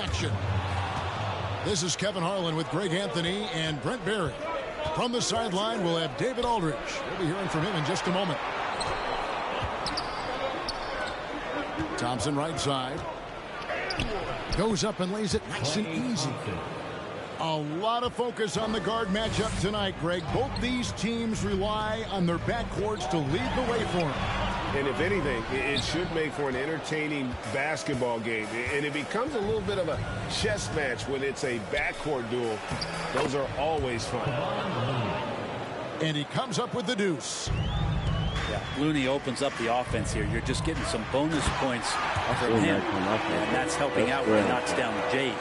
action. This is Kevin Harlan with Greg Anthony and Brent Barry. From the sideline, we'll have David Aldridge. We'll be hearing from him in just a moment. Thompson right side. Goes up and lays it nice and easy. A lot of focus on the guard matchup tonight, Greg. Both these teams rely on their backcourts to lead the way for them. And if anything, it should make for an entertaining basketball game. And it becomes a little bit of a chess match when it's a backcourt duel. Those are always fun. And he comes up with the deuce. Yeah, Looney opens up the offense here. You're just getting some bonus points from him. And that's helping out when he knocks down the Jays.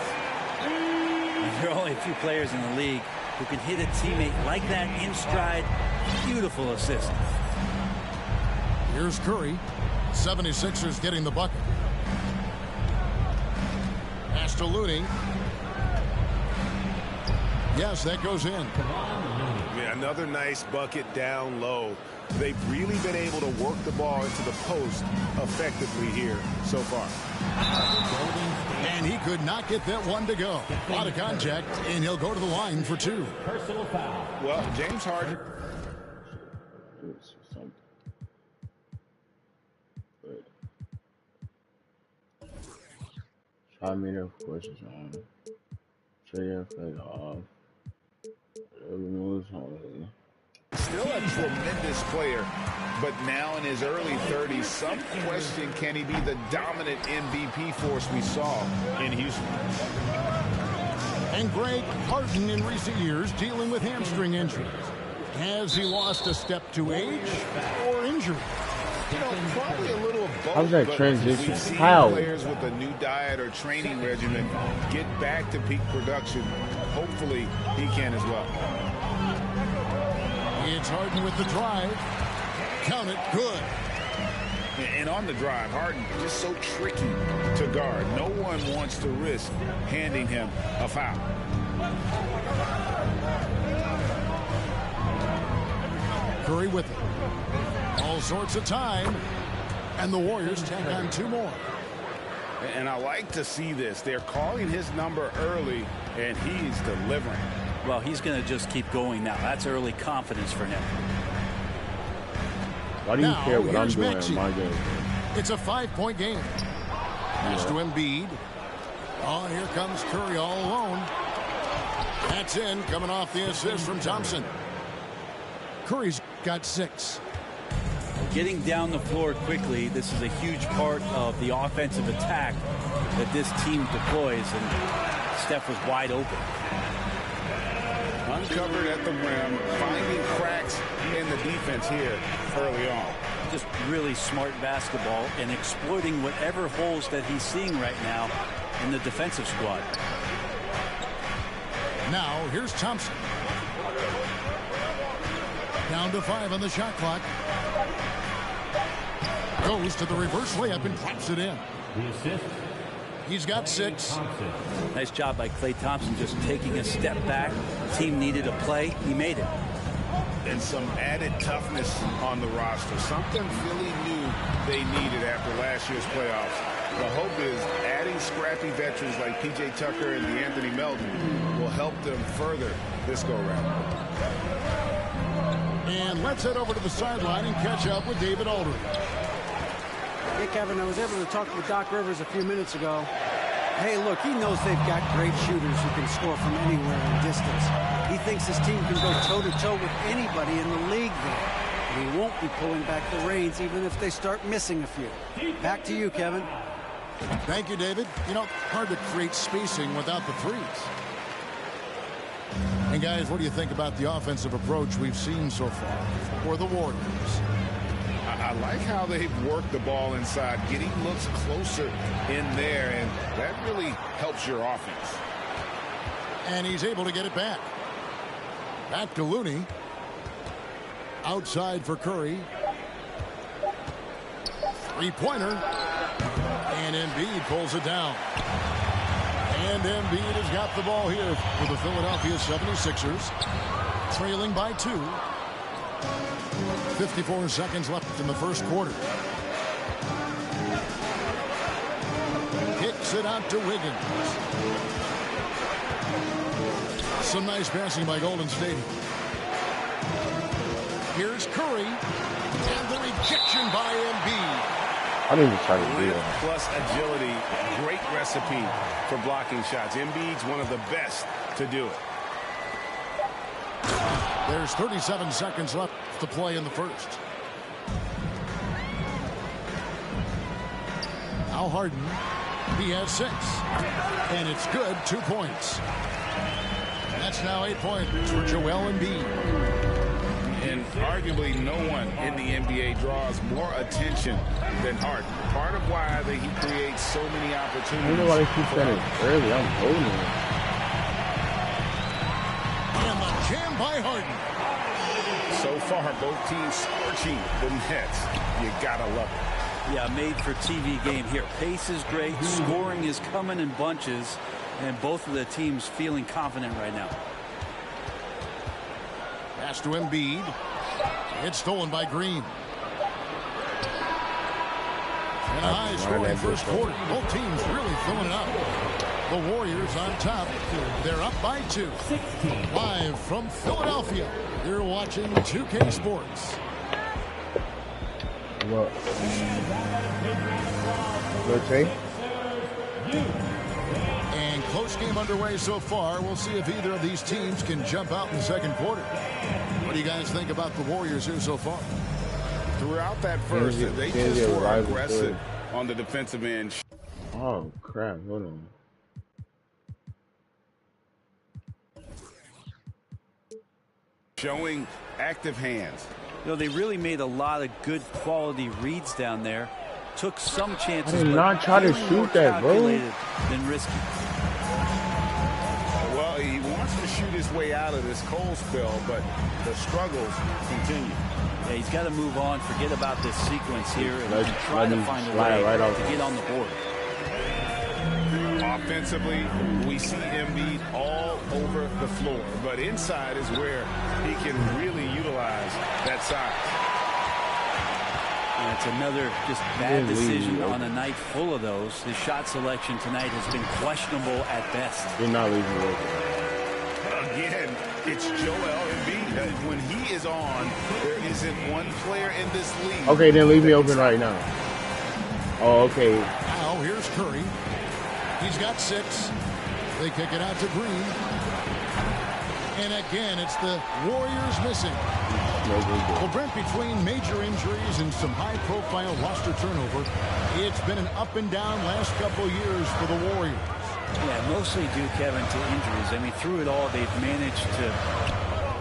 And there are only a few players in the league who can hit a teammate like that in stride. Beautiful assist. Here's Curry. 76ers getting the bucket. Pass to Looney. Yes, that goes in. Yeah, another nice bucket down low. They've really been able to work the ball into the post effectively here so far. And he could not get that one to go. Out of contact, and he'll go to the line for two. Personal foul. Well, James Harden. Shot meter, of course, is on. Trigger flag off. Still a tremendous player, but now in his early 30s, some question, can he be the dominant MVP force we saw in Houston? And Greg, Harden in recent years dealing with hamstring injuries. Has he lost a step to age or injury? You know, probably a little of both. How's that but transition? We've seen How? players with a new diet or training regimen get back to peak production. Hopefully, he can as well. It's Harden with the drive. Count it, good. And on the drive, Harden just so tricky to guard. No one wants to risk handing him a foul. Curry with it. All sorts of time. And the Warriors tack on two more. And I like to see this. They're calling his number early, and he's delivering. Well, he's going to just keep going now. That's early confidence for him. Why do you Now, care what I'm here's doing Maxey. in my game? It's a 5-point game. Pass to Embiid. Oh, here comes Curry all alone. That's in, coming off the assist from Thompson. Curry's got 6. Getting down the floor quickly, this is a huge part of the offensive attack that this team deploys, and Steph was wide open. Uncovered at the rim, finding cracks in the defense here early on. Just really smart basketball and exploiting whatever holes that he's seeing right now in the defensive squad. Now, here's Thompson. Down to 5 on the shot clock. Goes to the reverse layup and drops it in. The assist. He's got 6. Nice job by Klay Thompson, just taking a step back. Team needed a play. He made it. And some added toughness on the roster. Something Philly knew they needed after last year's playoffs. The hope is adding scrappy veterans like P.J. Tucker and DeAnthony Melton will help them further this go-round. And let's head over to the sideline and catch up with David Aldridge. Hey, Kevin, I was able to talk with Doc Rivers a few minutes ago. Hey, look, he knows they've got great shooters who can score from anywhere in distance. He thinks his team can go toe-to-toe with anybody in the league there. And he won't be pulling back the reins even if they start missing a few. Back to you, Kevin. Thank you, David. You know, hard to create spacing without the threes. And guys, what do you think about the offensive approach we've seen so far for the Warriors? I like how they've worked the ball inside, getting looks closer in there, and that really helps your offense. And he's able to get it back. Back to Looney. Outside for Curry. Three-pointer. And Embiid pulls it down. And Embiid has got the ball here for the Philadelphia 76ers. Trailing by 2. 54 seconds left in the first quarter. Hicks Kicks it out to Wiggins. Some nice passing by Golden State. Here's Curry. And the rejection by Embiid. I didn't even try to do that. Plus agility, great recipe for blocking shots. Embiid's one of the best to do it. There's 37 seconds left to play in the first. Now Harden. He has 6. And it's good. 2 points. That's now 8 points for Joel Embiid. And arguably no one in the NBA draws more attention than Harden. Part of why he creates so many opportunities. You know why they keep standing early? I'm holding it. And the jam by Harden. So far, both teams scorching the Nets. You gotta love it. Yeah, made for TV game here. Pace is great. Scoring is coming in bunches. And both of the teams feeling confident right now. Pass to Embiid. It's stolen by Green. And a high-scoring first quarter. Both teams really throwing it up. The Warriors on top. They're up by 2. Live from Philadelphia. You're watching 2K Sports. What? Okay. And close game underway so far. We'll see if either of these teams can jump out in the second quarter. What do you guys think about the Warriors here so far? Throughout that first, they just were aggressive on the defensive end. Oh, crap. Hold on. Showing active hands. You know, they really made a lot of good quality reads down there. Took some chances. I did not try to shoot that, bro. Than risky. Well, he wants to shoot his way out of this cold spell, but the struggles continue. Yeah, he's got to move on, forget about this sequence here, and try to find a way to get on the board. Offensively, we see Embiid all over the floor, but inside is where he can really utilize that size. And it's another just bad decision on a night full of those. His shot selection tonight has been questionable at best. You're not leaving me open. Again, it's Joel Embiid. When he is on, there isn't one player in this league. Okay, then leave me open right now. Oh, okay. Now here's Curry. He's got 6. They kick it out to Green. And again, it's the Warriors missing. Well, Brent, between major injuries and some high-profile roster turnover, it's been an up-and-down last couple of years for the Warriors. Yeah, mostly due, Kevin, to injuries. I mean, through it all, they've managed to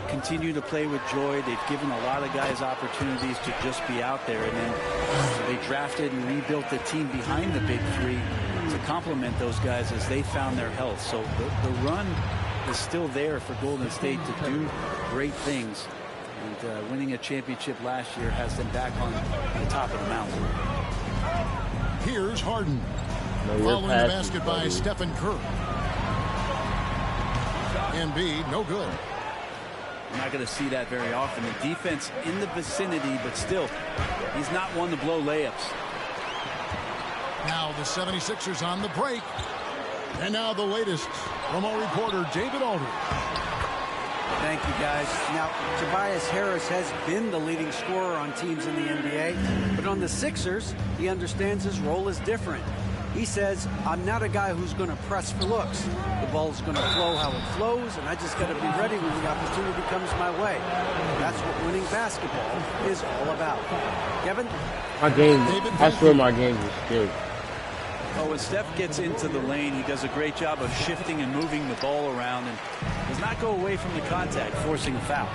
continue to play with joy. They've given a lot of guys opportunities to just be out there. And then they drafted and rebuilt the team behind the big 3 to complement those guys as they found their health. So the run is still there for Golden State to do great things. And winning a championship last year has them back on the top of the mountain. Here's Harden. Following the basket by Stephen Curry. Embiid, no good. You're not going to see that very often. The defense in the vicinity, but still, he's not one to blow layups. Now the 76ers on the break. And now the latest from our reporter, David Aldridge. Thank you, guys. Now, Tobias Harris has been the leading scorer on teams in the NBA, but on the Sixers, he understands his role is different. He says, I'm not a guy who's going to press for looks. The ball's going to flow how it flows, and I just got to be ready when the opportunity comes my way. That's what winning basketball is all about. Kevin? My game, I swear my game is good. Oh, when Steph gets into the lane, he does a great job of shifting and moving the ball around and does not go away from the contact, forcing a foul.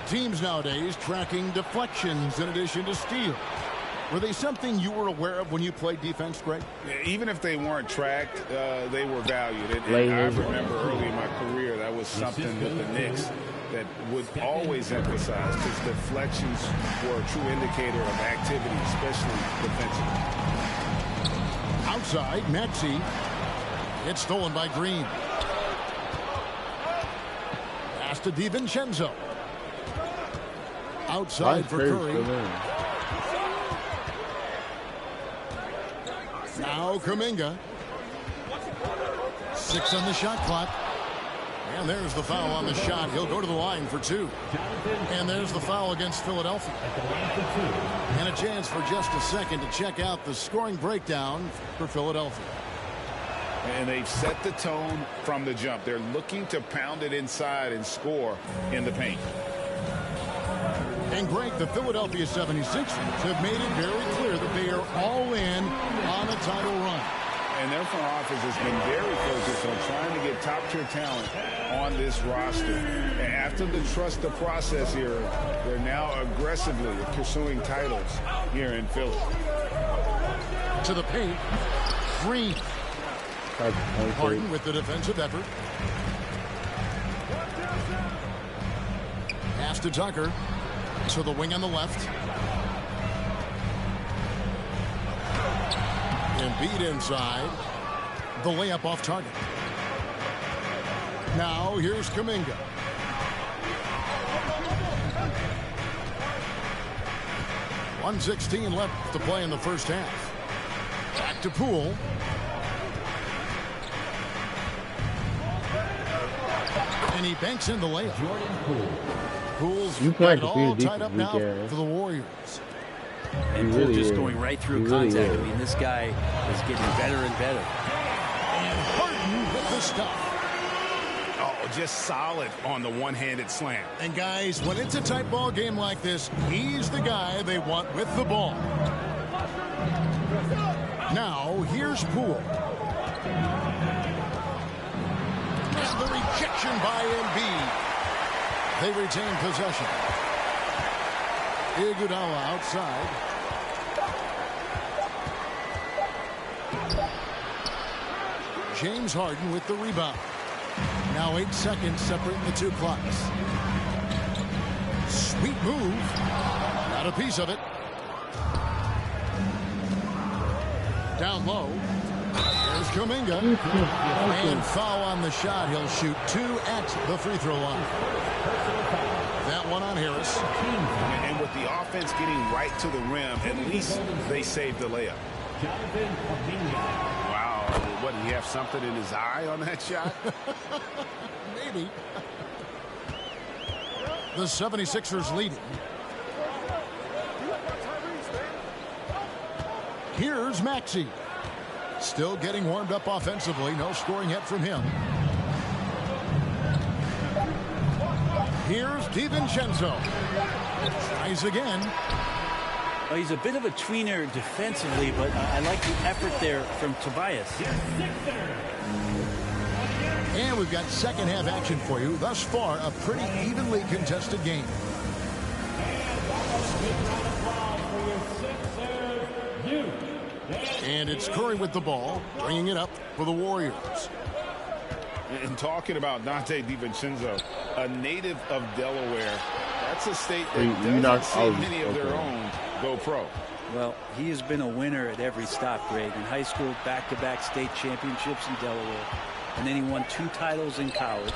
Teams nowadays tracking deflections in addition to steals. Were they something you were aware of when you played defense, Greg? Even if they weren't tracked, they were valued. And I remember early in my career, that was something with the Knicks that would always emphasize, because deflections were a true indicator of activity, especially defensively. Outside, Maxey. It's stolen by Green. Pass to DiVincenzo. Outside for Curry. Now Kuminga. 6 on the shot clock. And there's the foul on the shot. He'll go to the line for 2. And there's the foul against Philadelphia. And a chance for just a second to check out the scoring breakdown for Philadelphia. And they've set the tone from the jump. They're looking to pound it inside and score in the paint. And Greg, the Philadelphia 76ers have made it very clear that they are all in on a title run. And their front office has been very focused on trying to get top-tier talent on this roster. And after the trust the process era, they're now aggressively pursuing titles here in Philly. To the paint, Green. Harden with the defensive effort. Pass to Tucker. To the wing on the left. Embiid inside. The layup off target. Now here's Kuminga. .116 left to play in the first half. Back to Poole. And he banks in the layup. Jordan Poole. Poole's got it all tied up now for the Warriors. And Poole just going right through contact. I mean, this guy is getting better and better. And Harden with the stuff. Oh, just solid on the one-handed slam. And guys, when it's a tight ball game like this, he's the guy they want with the ball. Now, here's Poole. And the rejection by Embiid. They retain possession. Iguodala outside. James Harden with the rebound. Now 8 seconds separating the two clocks. Sweet move. Got a piece of it. Down low. Here's Kuminga. And foul on the shot. He'll shoot 2 at the free throw line. That one on Harris. And with the offense getting right to the rim, at least they saved the layup. Wow. What, did he have something in his eye on that shot? Maybe. The 76ers leading. Here's Maxey. Still getting warmed up offensively. No scoring yet from him. Here's DiVincenzo. Tries again. Well, he's a bit of a tweener defensively, but I like the effort there from Tobias. And we've got second half action for you. Thus far, a pretty evenly contested game. And it's Curry with the ball, bringing it up for the Warriors. And talking about Donte DiVincenzo, a native of Delaware, that's a state that doesn't see many of their own go pro. Well, he has been a winner at every stop, Greg. In high school, back-to-back state championships in Delaware. And then he won 2 titles in college.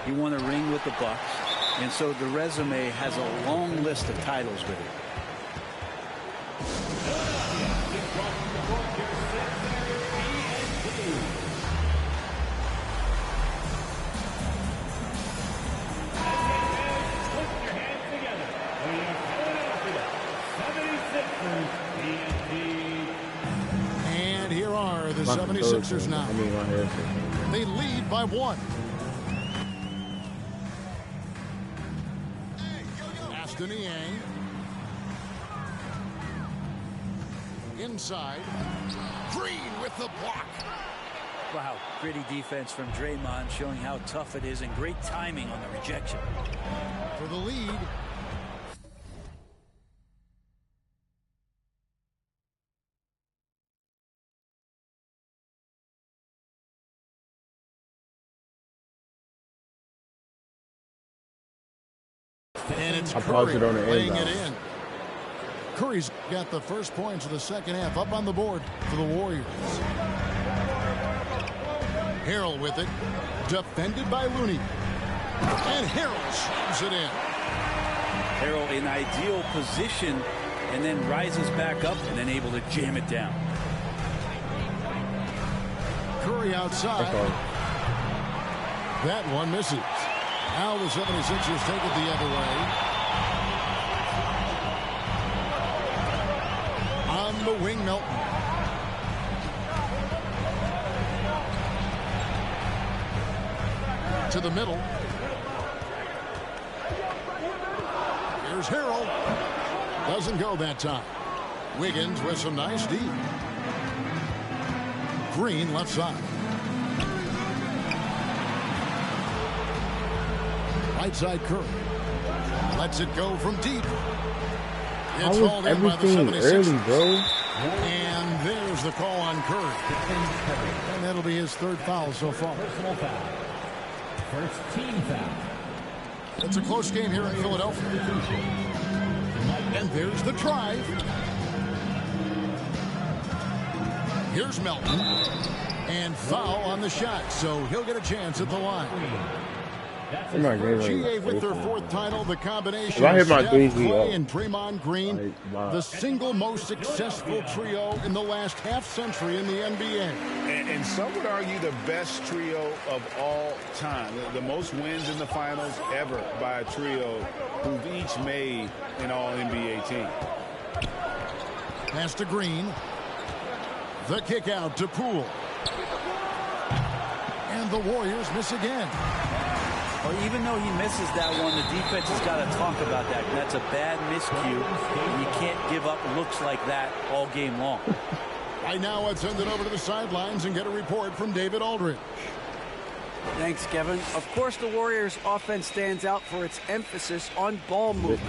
He won a ring with the Bucks. And so the resume has a long list of titles with it. And here are the 76ers now. They lead by 1. Aston Niang. Inside. Green with the block. Wow, gritty defense from Draymond, showing how tough it is, and great timing on the rejection. For the lead. And it's Curry laying it in. Curry's got the first points of the second half up on the board for the Warriors. Harrell with it. Defended by Looney. And Harrell slams it in. Harrell in ideal position and then rises back up and then able to jam it down. Curry outside. That one misses. Now the 76ers take it the other way. On the wing, Melton. To the middle. Here's Harrell. Doesn't go that time. Wiggins with some nice D. Green left side. Right side Curry. Lets it go from deep. It's hauled in by the 76ers. Early, bro. And there's the call on Curry. And that'll be his third foul so far. Personal foul. First team foul. It's a close game here in Philadelphia. And there's the drive. Here's Melton. And foul on the shot, so he'll get a chance at the line. GA with their fourth title, the combination of Steph, Clay, and Draymond Green, the single most successful trio in the last half-century in the NBA. And some would argue the best trio of all time. The most wins in the finals ever by a trio who've each made an All-NBA team. Pass to Green. The kick out to Poole. And the Warriors miss again. Well, even though he misses that one, the defense has got to talk about that. That's a bad miscue, and you can't give up looks like that all game long. Right now, let's send it over to the sidelines and get a report from David Aldridge. Thanks, Kevin. Of course, the Warriors' offense stands out for its emphasis on ball movement.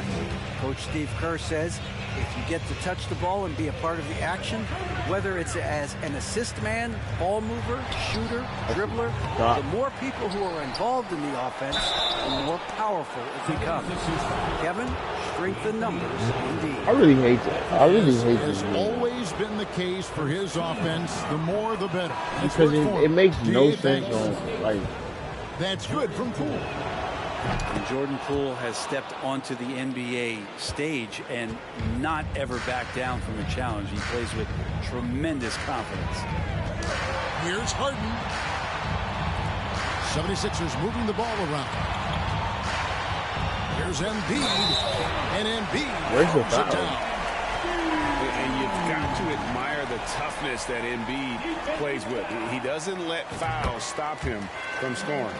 Coach Steve Kerr says if you get to touch the ball and be a part of the action, whether it's as an assist man, ball mover, shooter, dribbler, the more people who are involved in the offense, the more powerful it becomes. Kevin, strength in numbers, indeed. I really hate that. I really hate this. Has always been the case for his offense. The more, the better. Because it makes no sense on, like. That's good from Poole. And Jordan Poole has stepped onto the NBA stage and not ever backed down from a challenge. He plays with tremendous confidence. Here's Harden. 76ers moving the ball around. Here's Embiid. And Embiid holds it down. And you've got to admire the toughness that Embiid plays with. He doesn't let fouls stop him from scoring.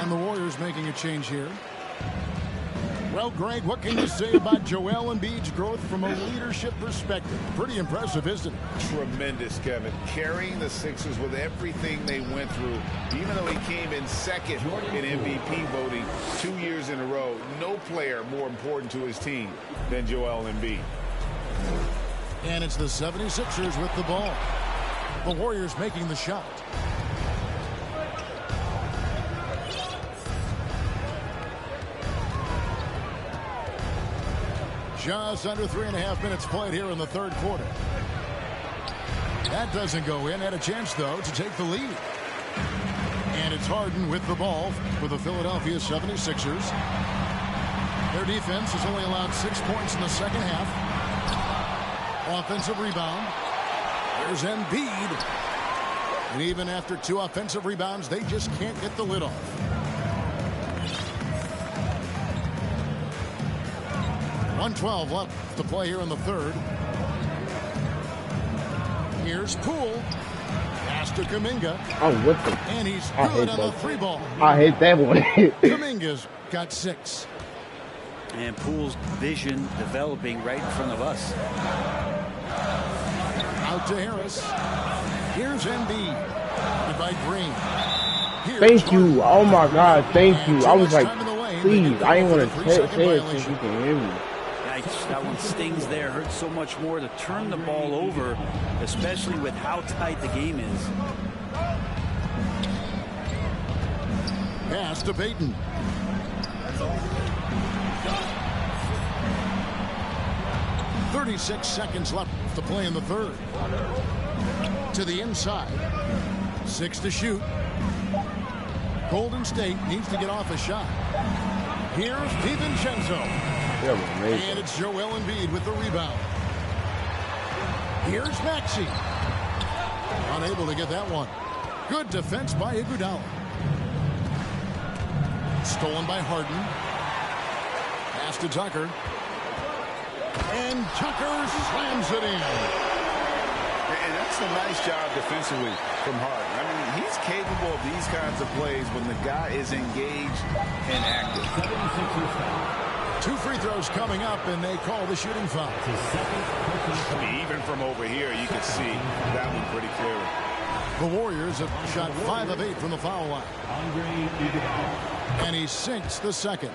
And the Warriors making a change here. Well, Greg, what can you say about Joel Embiid's growth from a leadership perspective? Pretty impressive, isn't it? Tremendous, Kevin. Carrying the Sixers with everything they went through. Even though he came in second in MVP voting 2 years in a row, no player more important to his team than Joel Embiid. And it's the 76ers with the ball. The Warriors making the shot. Just under 3.5 minutes played here in the third quarter. That doesn't go in. Had a chance, though, to take the lead. And it's Harden with the ball for the Philadelphia 76ers. Their defense has only allowed 6 points in the second half. Offensive rebound. There's Embiid. And even after 2 offensive rebounds, they just can't get the lid off. .112 left to play here in the third. Here's Poole. Pass to Kuminga. Oh, what the? And he's good on the 3-ball. I hate that one. Kuminga's got 6. And Poole's vision developing right in front of us. Out to Harris. Here's Embiid. By Green. Thank you. Oh my God. Thank you. I was like, please. I didn't want to say it since you can hear me. That one stings there. Hurts so much more to turn the ball over, especially with how tight the game is. Pass to Payton. .36 seconds left to play in the third. To the inside. 6 to shoot. Golden State needs to get off a shot. Here's DiVincenzo. And it's Joel Embiid with the rebound. Here's Maxey. Unable to get that one. Good defense by Iguodala. Stolen by Harden. Pass to Tucker. And Tucker slams it in. And that's a nice job defensively from Harden. I mean, he's capable of these kinds of plays when the guy is engaged and active. 2 free throws coming up, and they call the shooting foul. Even from over here, you can see that one pretty clearly. The Warriors have shot 5 of 8 from the foul line. And he sinks the second.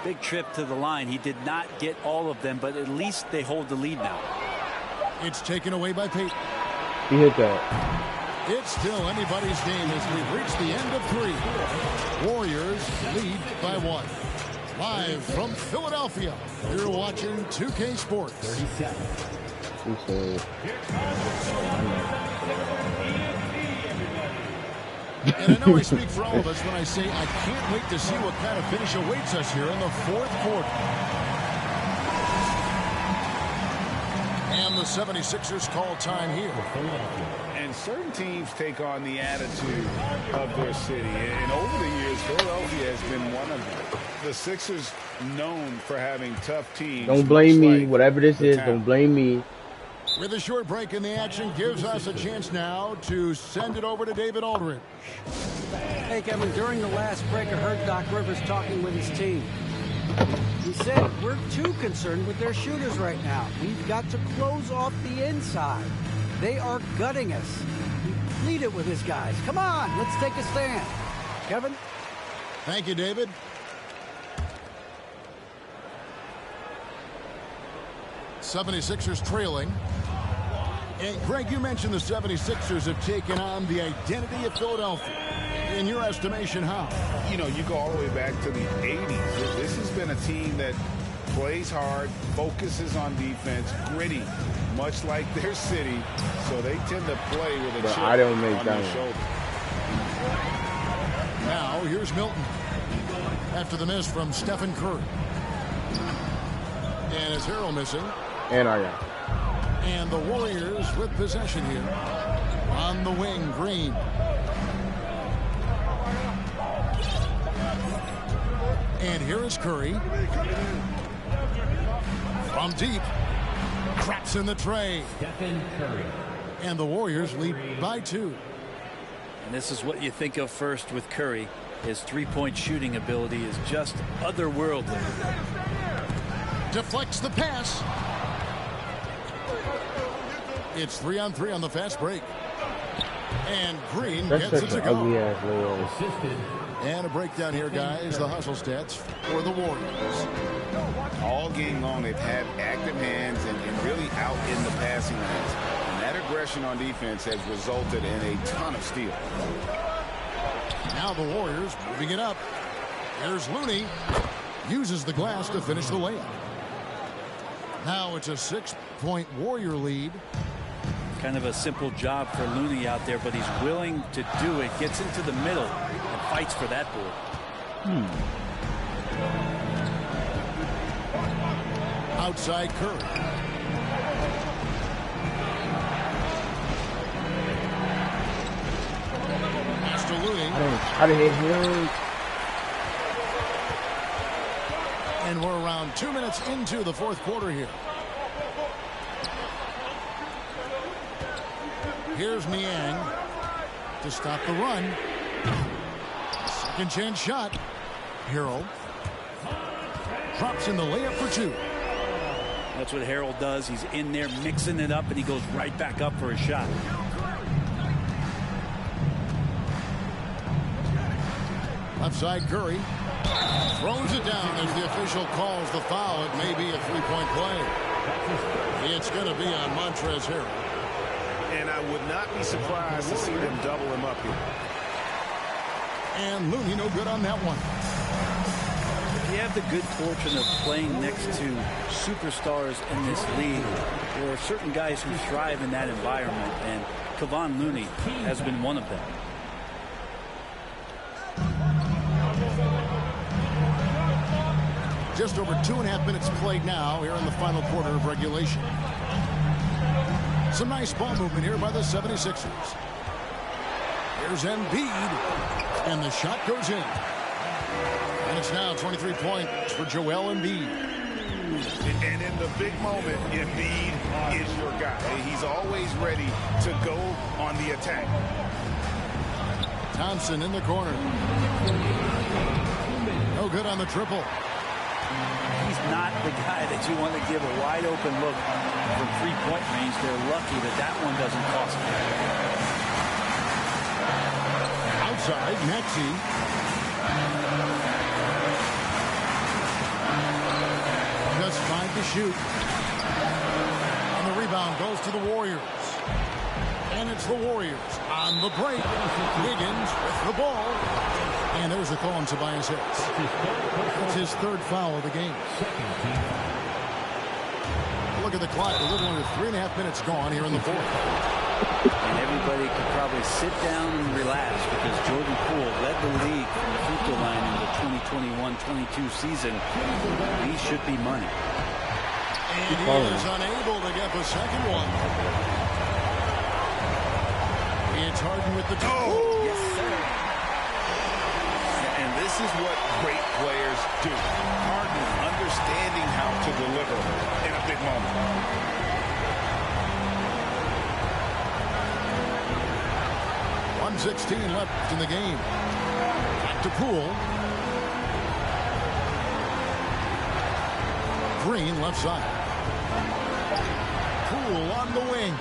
Big trip to the line. He did not get all of them, but at least they hold the lead now. It's taken away by Payton. He hit that. It's still anybody's game as we've reached the end of 3. Warriors lead by 1. Live from Philadelphia, you're watching 2K Sports. 37. And I know I speak for all of us when I say I can't wait to see what kind of finish awaits us here in the 4th quarter. And the 76ers call time here. And certain teams take on the attitude of their city. And over the years, Philadelphia has been one of them. The Sixers known for having tough teams. Don't blame me. Whatever this is, don't blame me. With a short break in the action gives us a chance now to send it over to David Aldridge. Hey, Kevin, during the last break, I heard Doc Rivers talking with his team. He said, we're too concerned with their shooters right now. We've got to close off the inside. They are gutting us. He pleaded with his guys. Come on, let's take a stand. Kevin? Thank you, David. '76ers trailing. And Greg, you mentioned the 76ers have taken on the identity of Philadelphia. In your estimation, how? You know, you go all the way back to the 80s. This has been a team that plays hard, focuses on defense, gritty, much like their city. So they tend to play with a chip on their shoulder. Now, here's Milton. After the miss from Stephen Curry. And it's Harrell missing. And I got. And the Warriors with possession here. On the wing, Green. And here is Curry. From deep. Craps in the tray. Stephen Curry. And the Warriors lead by 2. And this is what you think of first with Curry. His three-point shooting ability is just otherworldly. Deflects the pass. It's 3-on-3 on the fast break. And Green gets it to go. And a breakdown here, guys. The hustle stats for the Warriors. All game long, they've had active hands and really out in the passing lanes. And that aggression on defense has resulted in a ton of steals. Now the Warriors moving it up. Here's Looney. Uses the glass to finish the layup. Now it's a 6-point Warrior lead. Kind of a simple job for Looney out there, but he's willing to do it. Gets into the middle and fights for that ball. Outside Curry. Pass to Looney. How did it hit? And we're around 2 minutes into the 4th quarter here. Here's Niang to stop the run. Second chance shot. Harrell drops in the layup for 2. That's what Harrell does. He's in there mixing it up, and he goes right back up for a shot. Left side Curry throws it down as the official calls the foul. It may be a 3-point play. It's going to be on Montrezl Harrell. And I would not be surprised to see them double him up here. And Looney no good on that one. You have the good fortune of playing next to superstars in this league. There are certain guys who thrive in that environment, and Kevon Looney has been one of them. Just over 2.5 minutes played now here in the final quarter of regulation. Some nice ball movement here by the 76ers. Here's Embiid, and the shot goes in. It's now 23 points for Joel Embiid. And in the big moment, Embiid is your guy. He's always ready to go on the attack. Thompson in the corner. No good on the triple. He's not the guy that you want to give a wide open look from three-point range. They're lucky that that one doesn't cost them. Outside, Maxey. Just 5 to shoot. And the rebound goes to the Warriors. And it's the Warriors on the break. Wiggins with the ball. And there's a call on Tobias Harris. It's his 3rd foul of the game. Look at the clock. A little under 3.5 minutes gone here in the 4th. And everybody could probably sit down and relax because Jordan Poole led the league from the free throw line in the 2021-22 season. He should be money. And he is unable to get the second one. It's Harden with the toe. Yes, sir. And this is what great players do. Harden understanding how to deliver in a big moment. 1:16 left in the game. Back to Poole. Green left side. Poole on the wing.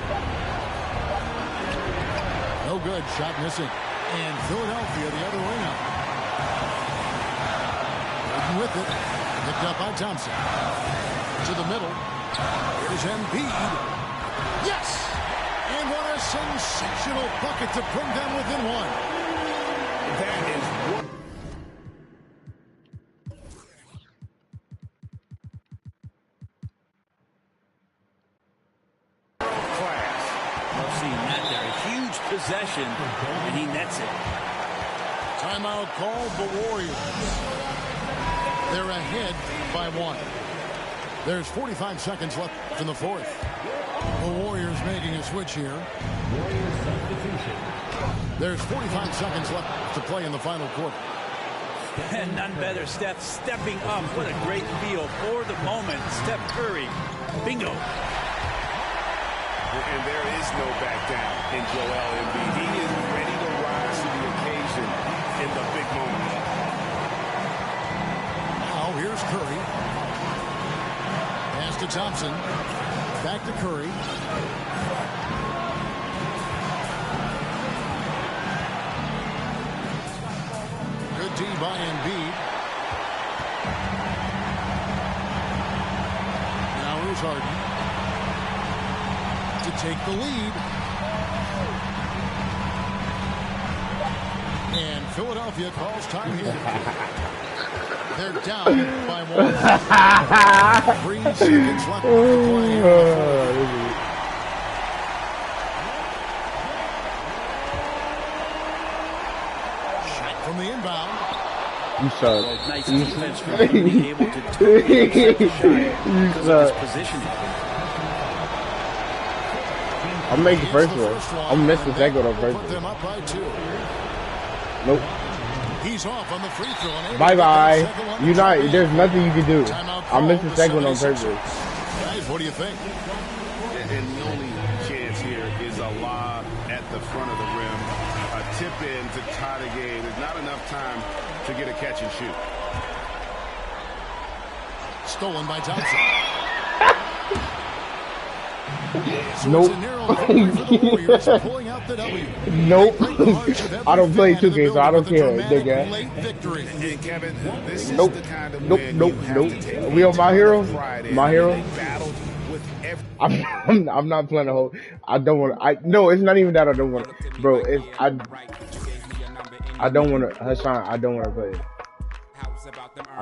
No good. Shot missing. And Philadelphia the other way out. Harden with it. Picked up by Thompson. To the middle. Here's Embiid. Yes! And what a sensational bucket to bring them within one. That is what class. Love seeing that there. A huge possession, and he nets it. Timeout called the Warriors. They're ahead by 1. There's 45 seconds left in the 4th. The Warriors making a switch here. There's 45 seconds left to play in the final quarter. And none better, Steph stepping up. What a great feel for the moment. Steph Curry. Bingo. And there is no back down in Joel Embiid. He is ready to rise to the occasion in the big moment. Now here's Curry. Pass to Thompson. Back to Curry. Good D by Embiid. Now here's Harden to take the lead. And Philadelphia calls time here. They're down by 1. 3 seconds left to play. Shot from the inbound. You suck. Nice defense from him being able to totally accept the shot because of his positioning. I'll make the first one. I'll miss the second one on Put purpose. them up by 2. Nope. He's off on the free throw. Bye bye. You not. There's nothing you can do. I'll miss the second one on purpose. Guys, what do you think? And the only chance here is a lob at the front of the rim. A tip in to tie the game. There's not enough time to get a catch and shoot. Stolen by Thompson. So Nope. it's a narrow victory for the Warriors, pulling out the W. Nope. I don't play 2K, so I don't care, nigga. Late victory. And Kevin, this is Nope. the kind of Nope. win Nope. you have Nope. to take. We on My Hero? Pride in. My Hero? They battled with every I'm not playing a whole. I don't want. No, it's not even that I don't want. Bro, it's I don't want to. Hassan, I don't want to play it.